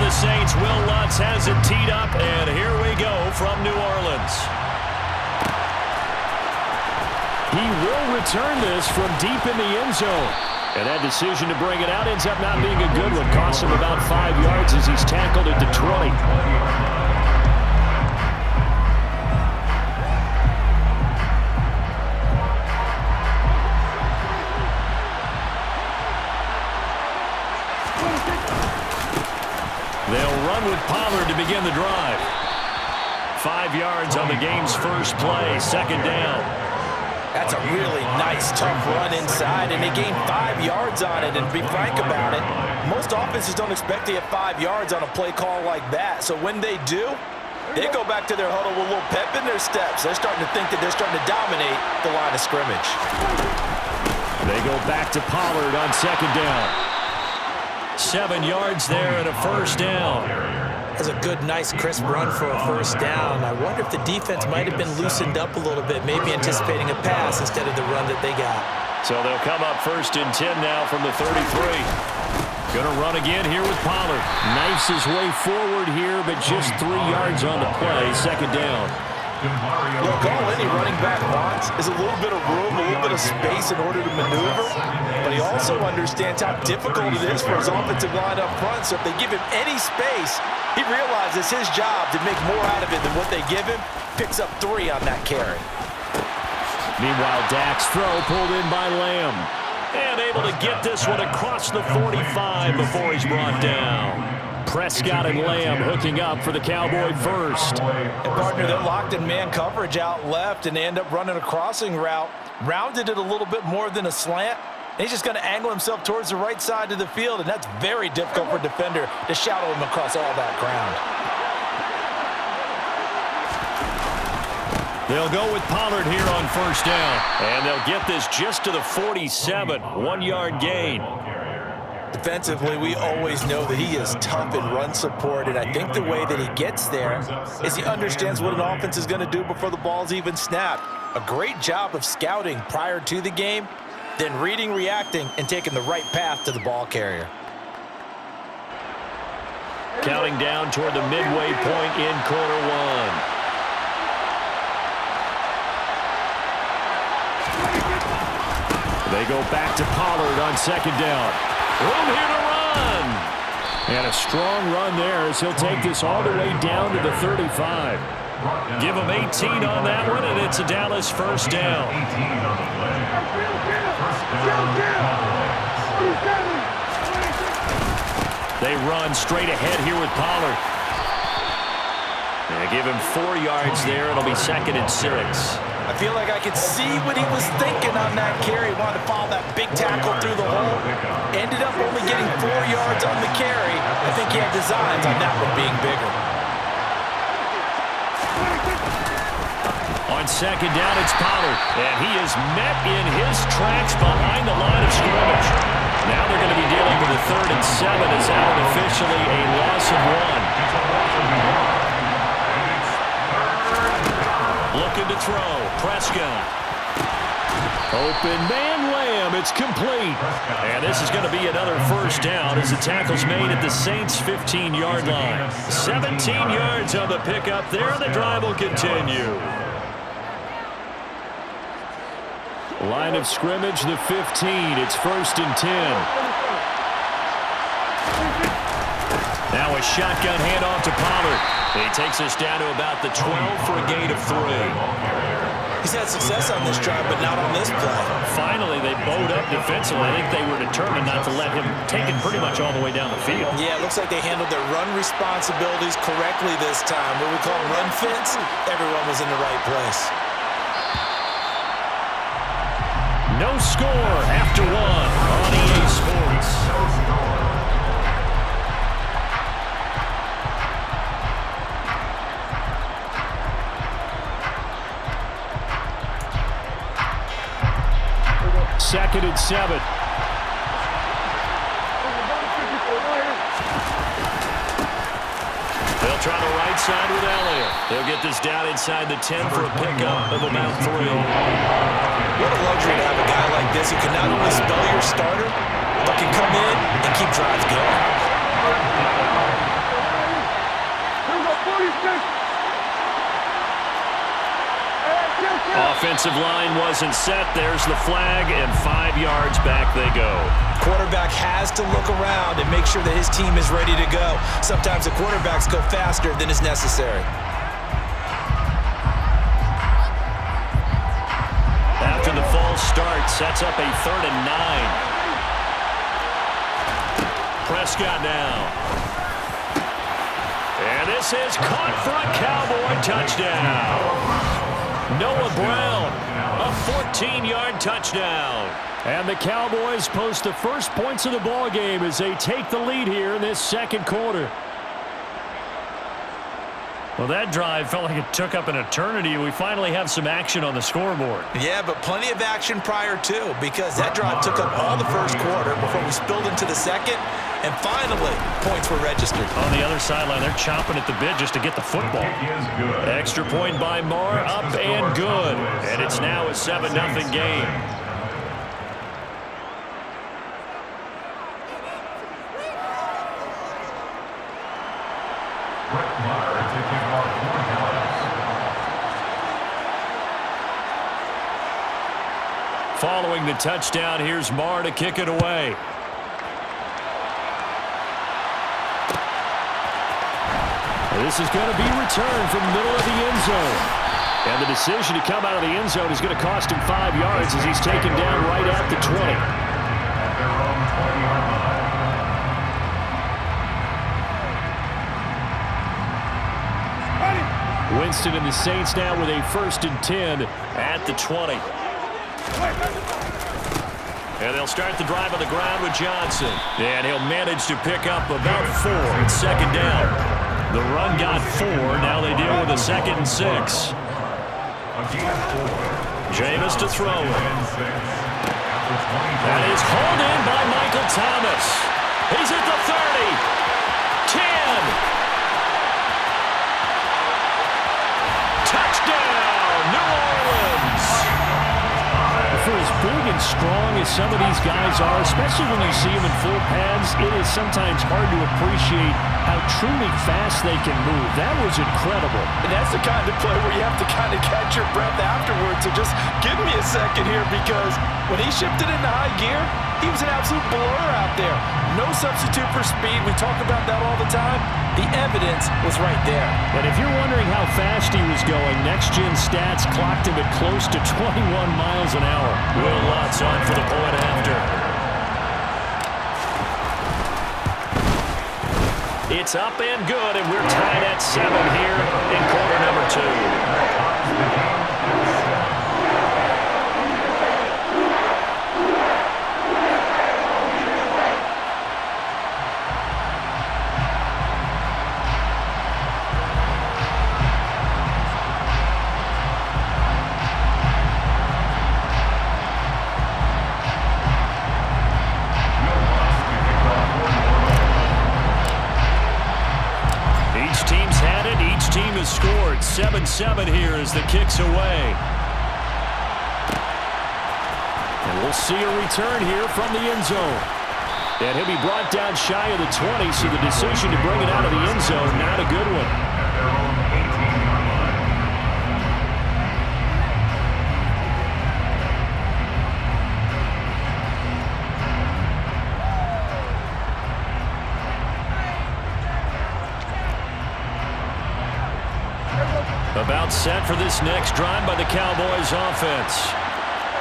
the Saints. Will Lutz has it teed up, and here we go from New Orleans. He will return this from deep in the end zone. And that decision to bring it out ends up not being a good one. Costs him about 5 yards as he's tackled at the 20. They'll run with Pollard to begin the drive. 5 yards on the game's first play, second down. That's a really nice, tough run inside, and they gained 5 yards on it. And to be frank about it, most offenses don't expect to get 5 yards on a play call like that. So when they do, they go back to their huddle with a little pep in their steps. They're starting to think that they're starting to dominate the line of scrimmage. They go back to Pollard on second down. 7 yards there and a first down. That's a good, nice, crisp run for a first down. I wonder if the defense might have been loosened up a little bit, maybe anticipating a pass instead of the run that they got. So they'll come up 1st and 10 now from the 33. Going to run again here with Pollard. Knifes his way forward here, but just 3 yards on the play, second down. Look, all any running back wants is a little bit of room, a little bit of space in order to maneuver, but he also understands how difficult it is for his offensive line up front, so if they give him any space, he realizes his job to make more out of it than what they give him, picks up 3 on that carry. Meanwhile, Dak's throw pulled in by Lamb, and able to get this one across the 45 before he's brought down. Prescott and Lamb hooking up for the Cowboy first. And partner, they're locked in man coverage out left, and they end up running a crossing route. Rounded it a little bit more than a slant. And he's just going to angle himself towards the right side of the field, and that's very difficult for a defender to shadow him across all that ground. They'll go with Pollard here on first down. And they'll get this just to the 47, 1-yard gain. Defensively, we always know that he is tough in run support, and I think the way that he gets there is he understands what an offense is going to do before the ball's even snapped. A great job of scouting prior to the game, then reading, reacting, and taking the right path to the ball carrier. Counting down toward the midway point in quarter one. They go back to Pollard on second down. Room here to run. And a strong run there as he'll take this all the way down to the 35. Give him 18 on that one, and it's a Dallas first down. They run straight ahead here with Pollard. They give him 4 yards there. It'll be 2nd and 6. I feel like I could see what he was thinking on that carry. He wanted to follow that big tackle through the hole. Ended up only getting 4 yards on the carry. I think he had designs on that one being bigger. On second down, it's Pollard. And he is met in his tracks behind the line of scrimmage. Now they're going to be dealing with a 3rd and 7 as out officially a loss of 1. Looking to throw. Prescott. Open man, Lamb. It's complete. And this is going to be another first down as the tackle's made at the Saints' 15-yard line. 17 yards on the pickup there. The drive will continue. Line of scrimmage, the 15. It's 1st and 10. Now a shotgun handoff to Pollard. He takes us down to about the 12 for a gain of 3. He's had success on this drive, but not on this play. Finally, they bowed up defensively. I think they were determined not to let him take it pretty much all the way down the field. Yeah, it looks like they handled their run responsibilities correctly this time. What we call run fits, everyone was in the right place. No score after 1 on EA Sports. Second and 7. They'll try the right side with Elliott. They'll get this down inside the 10 for a pickup of about 3. What a luxury to have a guy like this who can not only spell your starter, but can come in and keep drives going. Offensive line wasn't set. There's the flag, and 5 yards back they go. Quarterback has to look around and make sure that his team is ready to go. Sometimes the quarterbacks go faster than is necessary. After the false start, sets up a 3rd and 9. Prescott now. And this is caught for a Cowboy touchdown. Noah Brown, a 14-yard touchdown. And the Cowboys post the first points of the ball game as they take the lead here in this second quarter. Well, that drive felt like it took up an eternity. We finally have some action on the scoreboard. Yeah, but plenty of action prior to, because that drive took up all the first quarter before we spilled into the second, and finally, points were registered. On the other sideline, they're chomping at the bit just to get the football. Extra point by Marr, up and good. And it's now a 7-0 game. Following the touchdown, here's Marr to kick it away. This is going to be returned from the middle of the end zone. And the decision to come out of the end zone is going to cost him 5 yards as he's taken down right at the 20. Winston and the Saints now with a 1st and 10 at the 20. And they'll start the drive on the ground with Johnson. And he'll manage to pick up about 4. It's 2nd down. The run got 4. Now they deal with a 2nd and 6. Jameis to throw it. That is hauled in by Michael Thomas. He's at the 30. 10. Touchdown, New Orleans. For as big and strong as some of these guys are, especially when you see them in full pads, it is sometimes hard to appreciate how truly fast they can move. That was incredible. And that's the kind of play where you have to kind of catch your breath afterwards. So just give me a second here, because when he shifted into high gear, he was an absolute blur out there. No substitute for speed. We talk about that all the time. The evidence was right there. And if you're wondering how fast he was going, Next Gen Stats clocked him at close to 21 miles an hour. Will Lutz on for the point after. It's up and good, and we're tied at 7 here in quarter number 2. Scored 7-7 here as the kick's away. And we'll see a return here from the end zone. And he'll be brought down shy of the 20, so the decision to bring it out of the end zone, not a good one. About set for this next drive by the Cowboys offense.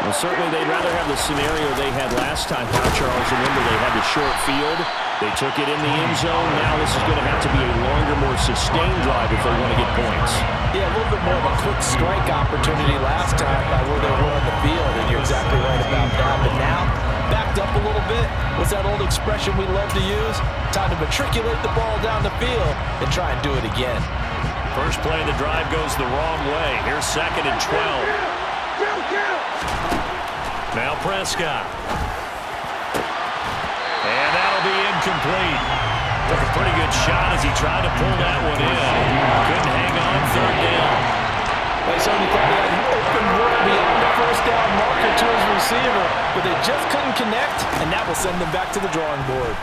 Well, certainly they'd rather have the scenario they had last time. Now, Charles, remember they had the short field. They took it in the end zone. Now this is going to have to be a longer, more sustained drive if they want to get points. Yeah, a little bit more of a quick strike opportunity last time by where they were on the field, and you're exactly right about that. But now, backed up a little bit. What's that old expression we love to use? Time to matriculate the ball down the field and try and do it again. First play of the drive goes the wrong way. Here's 2nd and 12. Now Prescott. And that'll be incomplete. Took a pretty good shot as he tried to pull that one in. Couldn't hang on 3rd down. They certainly thought he had open look beyond the 1st down marker to his receiver, but they just couldn't connect, and that will send them back to the drawing board.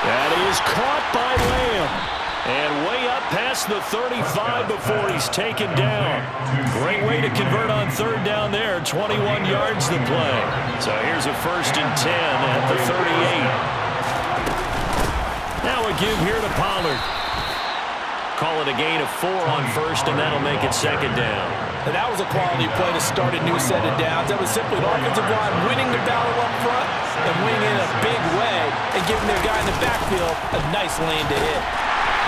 That is caught by Lamb. And way up past the 35 before he's taken down. Great way to convert on third down there. 21 yards to play. So here's a 1st and 10 at the 38. Now a give here to Pollard. Call it a gain of 4 on 1st, and that'll make it 2nd down. And that was a quality play to start a new set of downs. That was simply an offensive line winning the battle up front and winning in a big way and giving their guy in the backfield a nice lane to hit.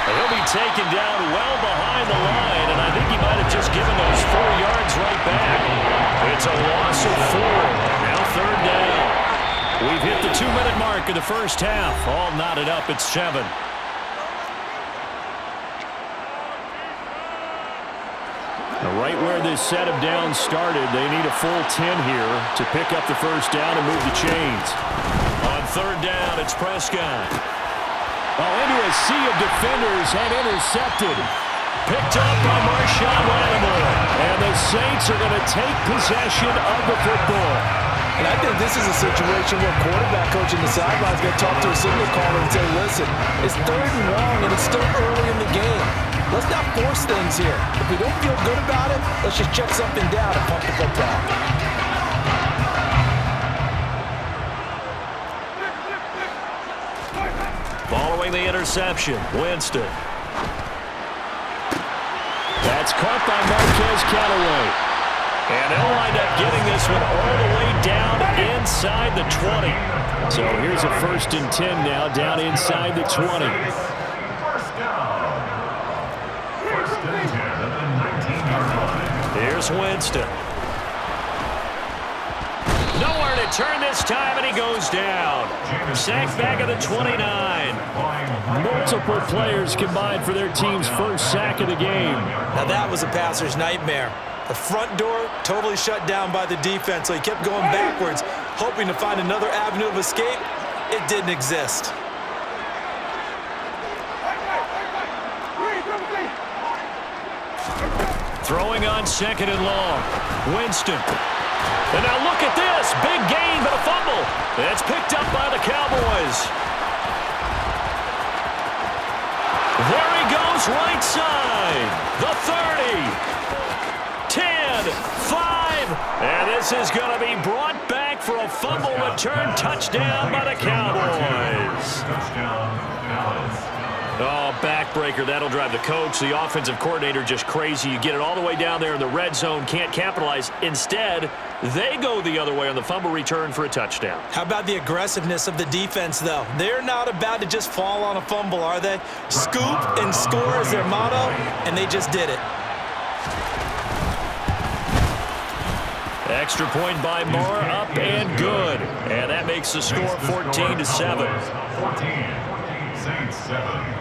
He'll be taken down well behind the line, and I think he might have just given those 4 yards right back. It's a loss of 4. Now 3rd down. We've hit the 2-minute mark of the first half. All knotted up at 7. Right where this set of downs started, they need a full 10 here to pick up the 1st down and move the chains. On 3rd down, it's Prescott. Into a sea of defenders and intercepted. Picked up by Marshawn Lattimore. And the Saints are going to take possession of the football. And I think this is a situation where quarterback coach in the sideline is going to talk to a signal caller and say, listen, it's 3rd and long and it's still early in the game. Let's not force things here. If we don't feel good about it, let's just check something down and pump the football. Following the interception, Winston. That's caught by Marquez Callaway. And they'll wind up getting this one all the way down inside the 20. So here's a 1st and 10 now down inside the 20. Here's Winston. Nowhere to turn this time, and he goes down. Sacked back at the 29. Multiple players combined for their team's 1st sack of the game. Now that was a passer's nightmare. The front door totally shut down by the defense, so he kept going backwards, hoping to find another avenue of escape. It didn't exist. Throwing on 2nd and long. Winston. And now look at this. Big gain, but a fumble. It's picked up by the Cowboys. There he goes, right side. The 30. 10, 5. And this is going to be brought back for a fumble return touchdown by the Cowboys. Oh, backbreaker. That'll drive the coach, the offensive coordinator, just crazy. You get it all the way down there in the red zone, can't capitalize. Instead, they go the other way on the fumble return for a touchdown. How about the aggressiveness of the defense, though? They're not about to just fall on a fumble, are they? Scoop and score is their motto, and they just did it. Extra point by Moore, up and good. And that makes the score 14-7. 14, Saints 7.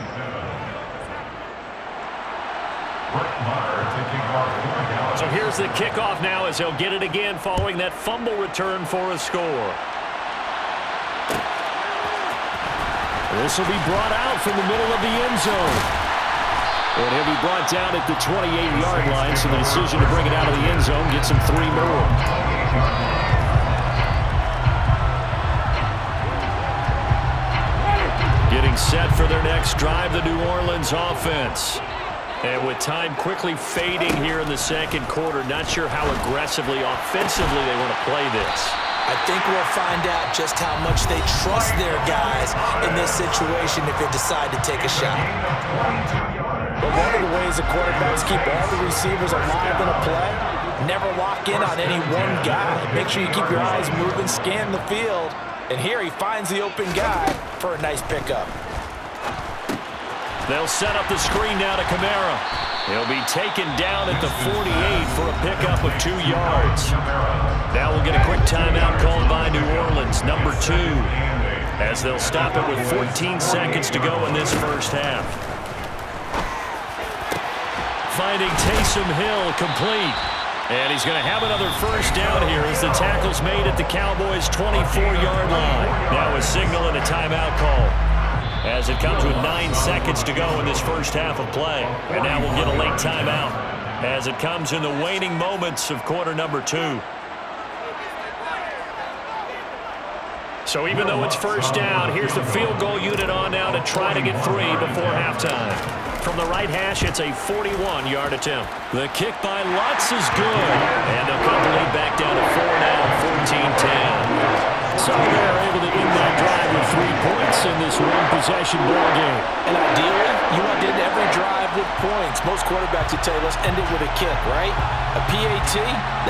So here's the kickoff now as he'll get it again following that fumble return for a score. This will be brought out from the middle of the end zone. And he'll be brought down at the 28-yard line, so the decision to bring it out of the end zone gets him 3 more. Getting set for their next drive, the New Orleans offense. And with time quickly fading here in the 2nd quarter, not sure how aggressively, offensively they want to play this. I think we'll find out just how much they trust their guys in this situation if they decide to take a shot. But one of the ways the quarterbacks keep all the receivers alive in a play, never lock in on any one guy. Make sure you keep your eyes moving, scan the field, and here he finds the open guy for a nice pickup. They'll set up the screen now to Kamara. He'll be taken down at the 48 for a pickup of 2 yards. Now we'll get a quick timeout called by New Orleans, number 2, as they'll stop it with 14 seconds to go in this first half. Finding Taysom Hill complete. And he's going to have another first down here as the tackle's made at the Cowboys' 24-yard line. Now a signal and a timeout call, as it comes with 9 seconds to go in this first half of play. And now we'll get a late timeout as it comes in the waning moments of quarter number 2. So even though it's first down, here's the field goal unit on now to try to get 3 before halftime. From the right hash, it's a 41-yard attempt. The kick by Lutz is good. And they'll cut the lead back down to 4 now, 14-10. So they're able to end that drive with 3 points in this one-possession ball game. And ideally, you want to end every drive with points. Most quarterbacks would tell you, let's end it with a kick, right? A PAT,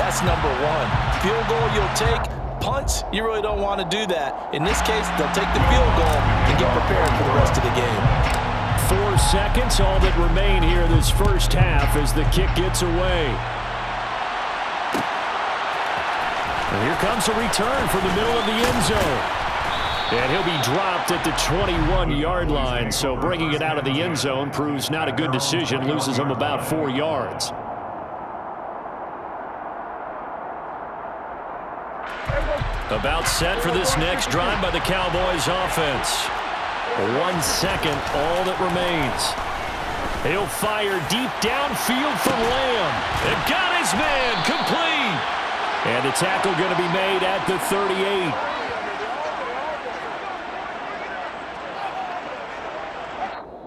that's number 1. Field goal you'll take. Punts, you really don't want to do that. In this case, they'll take the field goal and get prepared for the rest of the game. 4 seconds, all that remain here this first half as the kick gets away. And here comes a return from the middle of the end zone. And he'll be dropped at the 21-yard line, so bringing it out of the end zone proves not a good decision, loses him about 4 yards. About set for this next drive by the Cowboys offense. 1 second, all that remains. He'll fire deep downfield from Lamb. And got his man complete. And the tackle going to be made at the 38.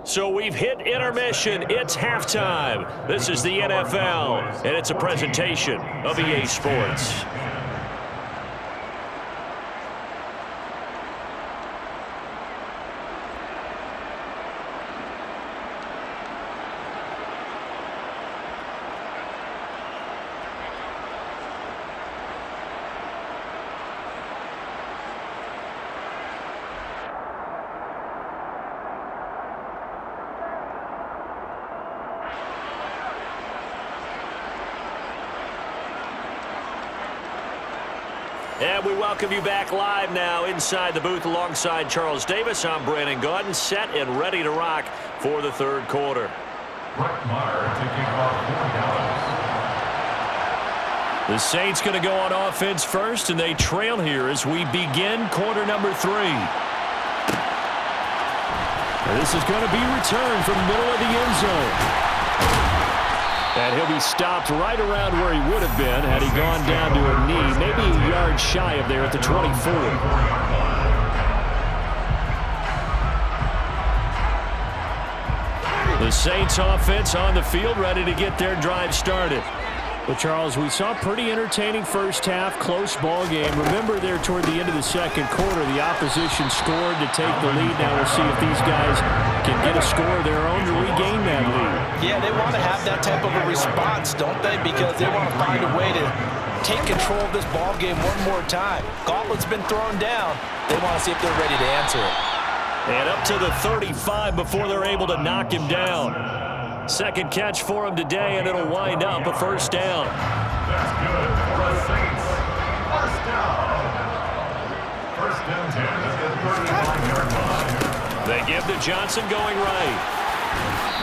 So we've hit intermission. It's halftime. This is the NFL, and it's a presentation of EA Sports. And we welcome you back live now inside the booth alongside Charles Davis. I'm Brandon Gaudin, set and ready to rock for the third quarter. The Saints going to go on offense first, and they trail here as we begin quarter number 3. This is going to be returned from the middle of the end zone. And he'll be stopped right around where he would have been had he gone down to a knee, maybe a yard shy of there at the 24. The Saints offense on the field, ready to get their drive started. Well, Charles, we saw a pretty entertaining first half, close ball game. Remember there toward the end of the second quarter, the opposition scored to take the lead. Now we'll see if these guys can get a score of their own to regain that lead. Yeah, they want to have that type of a response, don't they? Because they want to find a way to take control of this ball game one more time. Gauntlet's been thrown down. They want to see if they're ready to answer it. And up to the 35 before they're able to knock him down. Second catch for him today, and it'll wind up a first down. That's good for the Saints. First down. First and 10 at the 35-yard line. They give to Johnson going right.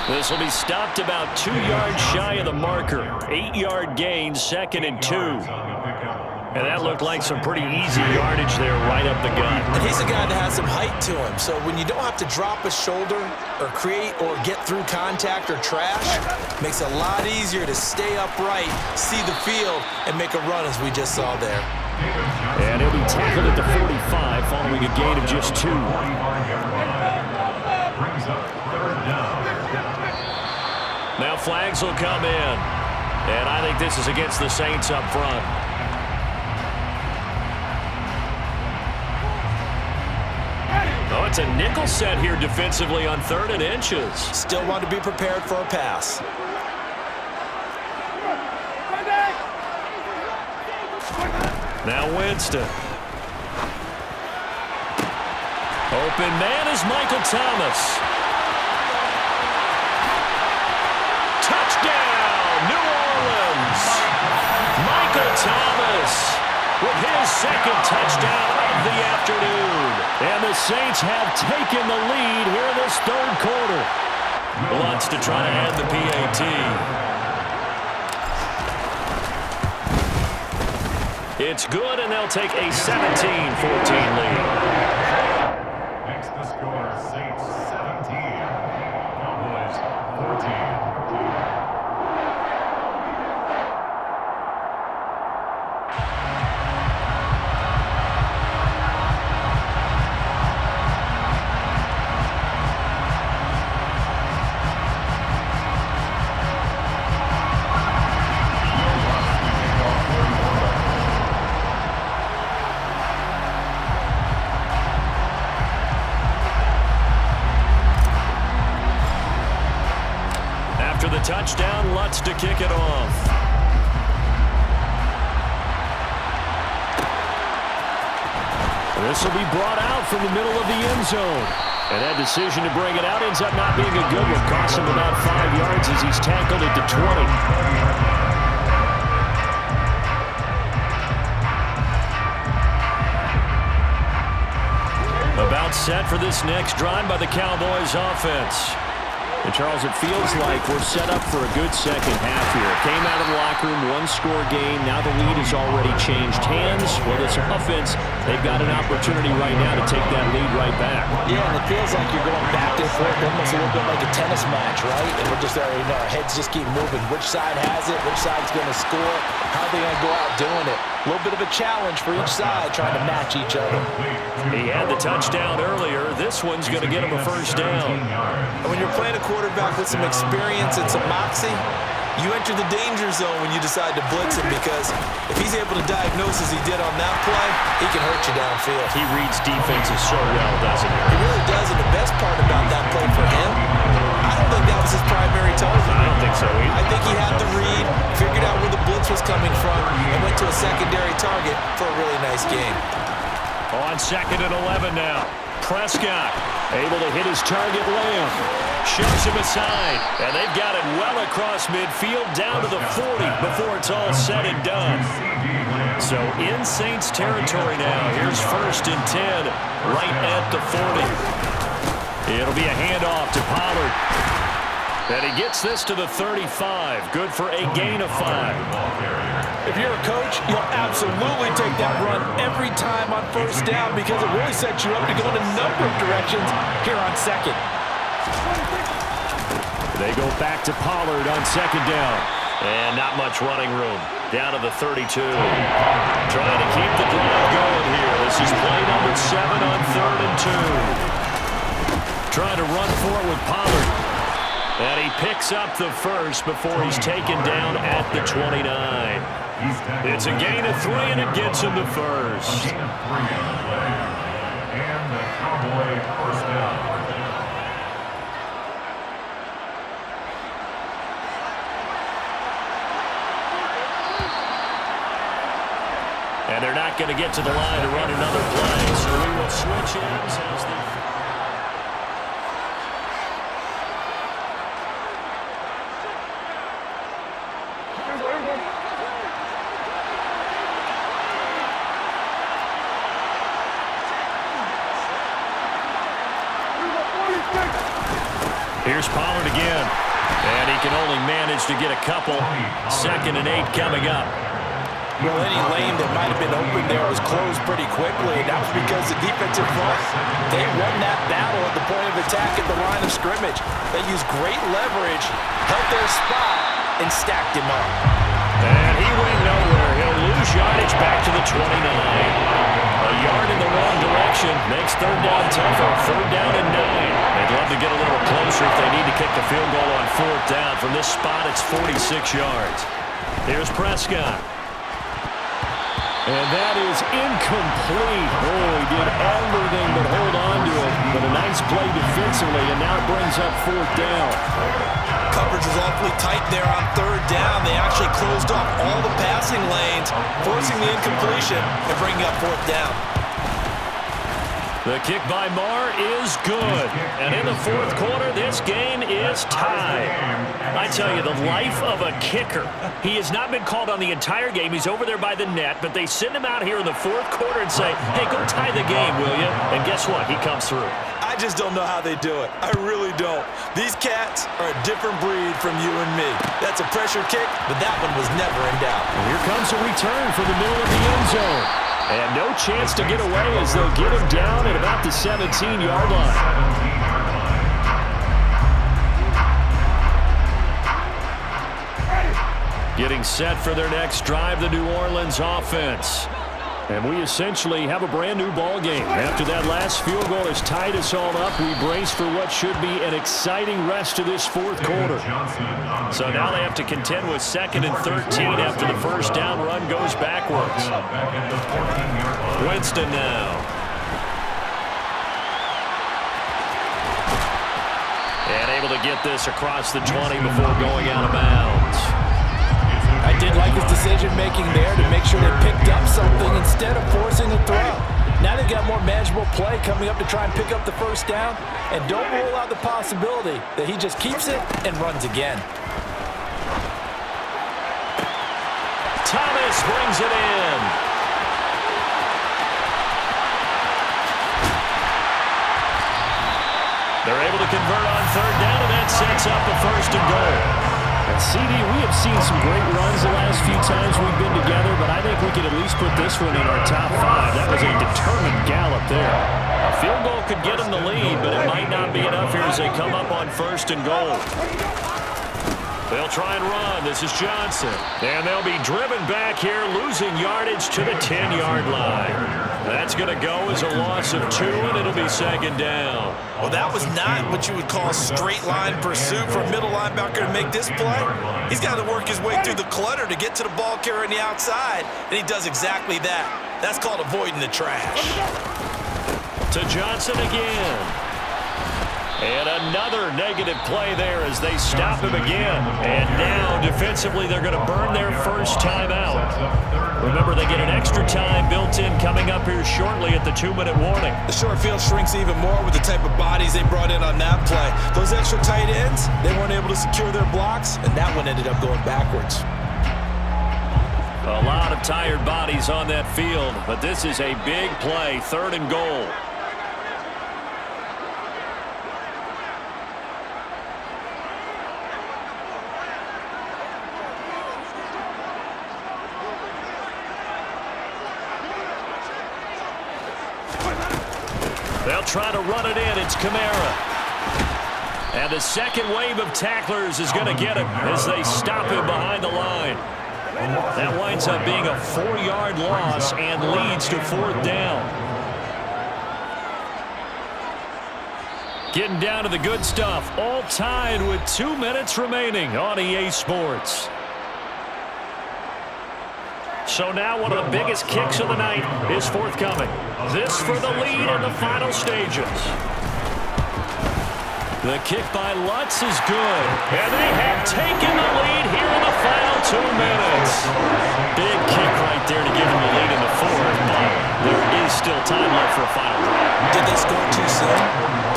This will be stopped about 2 yards shy of the marker. 8-yard gain, 2nd and 2. And that looked like some pretty easy yardage there right up the gut. And he's a guy that has some height to him. So when you don't have to drop a shoulder or create or get through contact or trash, makes it a lot easier to stay upright, see the field, and make a run as we just saw there. And he'll be tackled at the 45 following a gain of just 2. Now flags will come in. And I think this is against the Saints up front. Oh, it's a nickel set here defensively on 3rd and inches. Still want to be prepared for a pass. Now Winston. Open man is Michael Thomas. Touchdown, New Orleans. Michael Thomas with his 2nd touchdown of the afternoon. And the Saints have taken the lead here in this 3rd quarter. Lutz to try to add the PAT. It's good, and they'll take a 17-14 lead. Makes the score Saints 17, Cowboys 14. touchdown Lutz to kick it off. This will be brought out from the middle of the end zone. And that decision to bring it out ends up not being a good one. Costs him about 5 yards as he's tackled at the 20. About set for this next drive by the Cowboys offense. And Charles, it feels like we're set up for a good second half here. Came out of the locker room, one-score game. Now the lead has already changed hands. Well, this offense, they've got an opportunity right now to take that lead right back. Yeah, and it feels like you're going back and forth, almost a little bit like a tennis match, right? And we're just already know our heads just keep moving. Which side has it? Which side's going to score? How are they going to go out doing it? A little bit of a challenge for each side, trying to match each other. He had the touchdown earlier. This one's going to get him a first down. And when you're playing a quarterback with some experience and some moxie, you enter the danger zone when you decide to blitz him, because if he's able to diagnose as he did on that play, he can hurt you downfield. He reads defenses so well, doesn't he? He really does, and the best part about that play for him, I don't think that was his primary target. I don't think so either. I think he had the read, figured out where the blitz was coming from, and went to a secondary target for a really nice game. On 2nd and 11 now. Prescott able to hit his target, Lamb. Shoves him aside, and they've got it well across midfield down to the 40 before it's all said and done. So in Saints territory now. Here's 1st and 10 right at the 40. It'll be a handoff to Pollard. And he gets this to the 35. Good for a gain of 5. If you're a coach, you'll absolutely take that run every time on 1st down, because it really sets you up to go in a number of directions here on 2nd. They go back to Pollard on 2nd down. And not much running room. Down to the 32. Trying to keep the drive going here. This is play number 7 on 3rd and 2. Trying to run for it with Pollard. And he picks up the first before he's taken down at the 29. It's a gain of 3, and it gets him the first. And the Cowboy first down. And they're not going to get to the line to run another play, so we will switch ends as the... Here's Pollard again, and he can only manage to get a couple. 2nd and 8 coming up. Well, any lane that might have been open there was closed pretty quickly, and that was because the defensive front, they won that battle at the point of attack at the line of scrimmage. They used great leverage, held their spot, and stacked him up. And he went nowhere. He'll lose yardage back to the 29. A yard in the wrong direction makes 3rd down tougher. 3rd down and 9. They'd love to get a little closer if they need to kick the field goal on 4th down. From this spot, it's 46 yards. Here's Prescott. And that is incomplete. Oh, he did everything but hold on to it. But a nice play defensively, and now it brings up 4th down. Coverage was awfully tight there on 3rd down. They actually closed off all the passing lanes, forcing the incompletion and bringing up 4th down. The kick by Marr is good. And in the 4th quarter, this game is tied. I tell you, the life of a kicker. He has not been called on the entire game. He's over there by the net, but they send him out here in the 4th quarter and say, hey, go tie the game, will you? And guess what? He comes through. I just don't know how they do it. I really don't. These cats are a different breed from you and me. That's a pressure kick, but that one was never in doubt. And here comes a return from the middle of the end zone. And no chance to get away as they'll get him down at about the 17-yard line. Getting set for their next drive, the New Orleans offense. And we essentially have a brand-new ball game. After that last field goal has tied us all up, we brace for what should be an exciting rest of this 4th quarter. So now they have to contend with 2nd and 13 after the 1st down run goes backwards. Winston now. And able to get this across the 20 before going out of bounds. I did like his decision-making there to make sure they picked up something instead of forcing a throw. Now they've got more manageable play coming up to try and pick up the first down, and don't rule out the possibility that he just keeps it and runs again. Thomas brings it in. They're able to convert on third down, and that sets up a first and goal. And CD, we have seen some great runs the last few times we've been together, but I think we could at least put this one in our top 5. That was a determined gallop there. A field goal could get them the lead, but it might not be enough here as they come up on first and goal. They'll try and run. This is Johnson. And they'll be driven back here, losing yardage to the 10-yard line. That's going to go as a loss of 2, and it'll be second down. Well, that was not what you would call a straight-line pursuit for a middle linebacker to make this play. He's got to work his way through the clutter to get to the ball carrier on the outside, and he does exactly that. That's called avoiding the trash. To Johnson again. And another negative play there as they stop him again. And now, defensively, they're going to burn their first timeout. Remember, they get an extra time built in coming up here shortly at the 2-minute warning. The short field shrinks even more with the type of bodies they brought in on that play. Those extra tight ends, they weren't able to secure their blocks, and that one ended up going backwards. A lot of tired bodies on that field, but this is a big play, third and goal. They'll try to run it in. It's Kamara. And the second wave of tacklers is going to get him as they stop him behind the line. That winds up being a 4-yard loss and leads to fourth down. Getting down to the good stuff. All tied with 2 minutes remaining on EA Sports. So now one of the biggest kicks of the night is forthcoming. This for the lead in the final stages. The kick by Lutz is good. And they have taken the lead here in the final 2 minutes. Big kick right there to give them the lead in the fourth, but there is still time left for a final drive. Did they score too soon?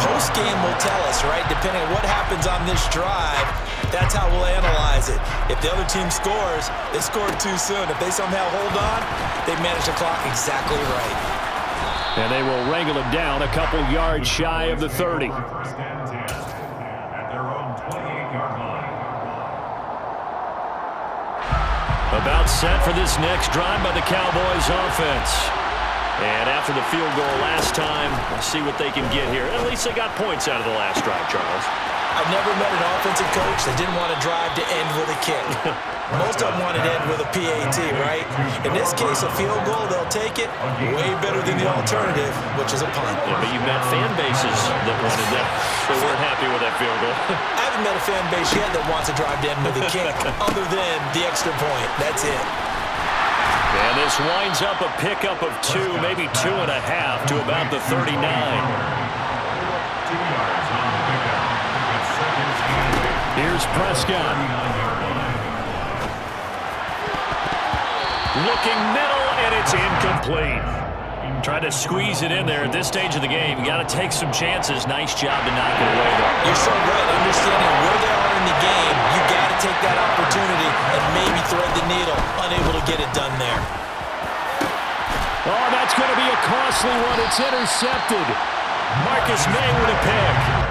Post-game will tell us, right? Depending on what happens on this drive, that's how we'll analyze it. If the other team scores, they scored too soon. If they somehow hold on, they manage the clock exactly right. And they will wrangle it down a couple yards shy of the 30. First and 10 at their own 28-yard line. About set for this next drive by the Cowboys offense. And after the field goal last time, let's see what they can get here. At least they got points out of the last drive, Charles. I've never met an offensive coach that didn't want to drive to end with a kick. Most of them want to end with a PAT, right? In this case, a field goal, they'll take it. Way better than the alternative, which is a punt. Yeah, but you've met fan bases that wanted that. They weren't happy with that field goal. I haven't met a fan base yet that wants to drive to end with a kick, other than the extra point. That's it. And this winds up a pickup of 2, maybe 2.5 to about the 39. 2 yards on the pickup. It's second and 8. Here's Prescott. Looking middle, and it's incomplete. Trying to squeeze it in there at this stage of the game. You got to take some chances. Nice job to knock it away, though. You're so right. Understanding where they are in the game, you got to take that opportunity and maybe thread the needle. Unable to get it done there. Oh, that's going to be a costly one. It's intercepted. Marcus May with a pick.